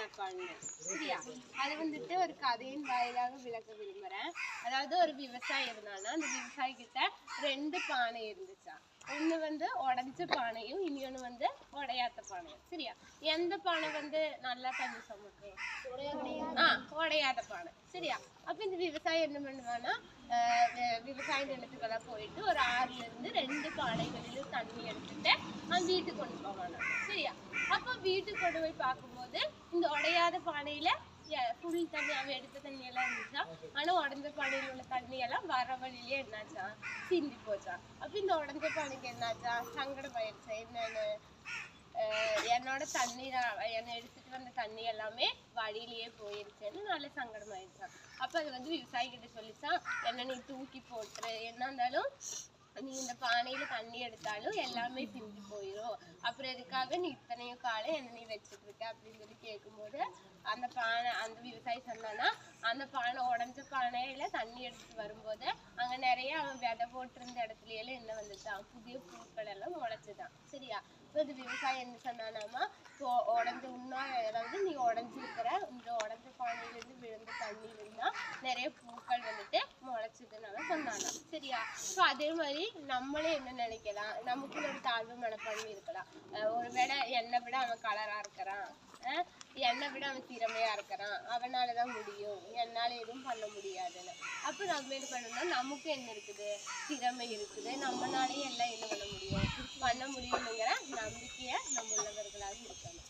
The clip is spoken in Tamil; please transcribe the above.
மனப்பான்மை. சரியா? அது வந்துட்டு ஒரு கதையின் வாயிலாக விளக்க விரும்புறேன். அதாவது ஒரு விவசாயி இருந்தானா, அந்த விவசாயி கிட்ட 2 பானை இருந்துச்சா. ஒண்ணு வந்து உடைஞ்ச பானையும், இன்னொன்னு வந்து உடையாத பானையும். சரியா? எந்த பானை வந்து நல்லா தண்ணி சுமக்கும்? உடையாத பானை. சரியா? அப்ப இந்த விவசாயி என்ன பண்ணுவானா, விவசாய நிலத்துக்கெல்லாம் போயிட்டு ஒரு 6ல இருந்து 2 பானைகளிலும் தண்ணி எடுத்துட்டு அவன் வீட்டுக்கு கொண்டு போவானா. சரியா? அப்ப வீட்டுக்கு கொண்டு போய் பார்க்கும்போது இந்த உடையாத பானையில ஃபுல் தண்ணி, அவன் எடுத்த தண்ணி எல்லாம் இருந்துச்சா. ஆனா உடஞ்ச பானையில உள்ள தண்ணி எல்லாம் வர வழியிலே என்னாச்சா, சிந்தி போச்சா. அப்ப இந்த உடஞ்ச பானைக்கு என்னாச்சா, சங்கடம் ஆயிடுச்சா. என்னன்னு, என்னோட தண்ணி என்னை எடுத்துட்டு வந்த தண்ணி எல்லாமே வழியிலேயே போயிருச்சுன்னு நல்ல சங்கடம் ஆயிடுச்சான். அப்ப அது வந்து விவசாயி கிட்ட சொல்லிச்சான், என்ன நீ தூக்கி போட்டுரு, என்ன இருந்தாலும் நீ இந்த பானையில தண்ணி எடுத்தாலும் எல்லாமே சிந்தி போயிடும், அப்புறம் எதுக்காக நீ இத்தனையும் காலம் என்ன நீ வச்சுட்டு இருக்க அப்படின்னு சொல்லி கேட்கும்போது அந்த பானை, அந்த விவசாயி சொன்னானா, அந்த பானை உடஞ்ச பானையில தண்ணி எடுத்துட்டு வரும்போது அங்க நிறைய அவன் விதை போட்டிருந்த இடத்துல எல்லாம் என்ன வந்துட்டான், புதிய பூக்கள் எல்லாம் முளைச்சுதான். சரியா? இப்போ இது விவசாயி என்ன சொன்னானாமா, இப்போ உடஞ்ச அதாவது நீ உடஞ்சிருக்கிற இந்த உடஞ்ச பானையிலிருந்து விழுந்த தண்ணியிலிருந்தா நிறைய பூக்கள் வந்துட்டு முளைச்சதுனால சொன்னானா. சரியா? ஸோ அதே மாதிரி நம்மளே என்ன நினைக்கலாம், நமக்குள்ள ஒரு தாழ்வு மனப்பான்மை இருக்கலாம். ஒருவேளை என்னை விட அவன் கலரா இருக்கிறான், என்னை விட அவன் திறமையா இருக்கிறான், அவனாலதான் முடியும், என்னால எதுவும் பண்ண முடியாதுன்னு. அப்ப நம்ம என்ன பண்ணணும், நமக்கு என்ன இருக்குது, திறமை இருக்குது, நம்மளாலேயும் எல்லாம் என்ன பண்ண முடியும், பண்ண முடியுங்கிற நம்பிக்கைய நம்ம உள்ளவர்களாக இருக்கணும்.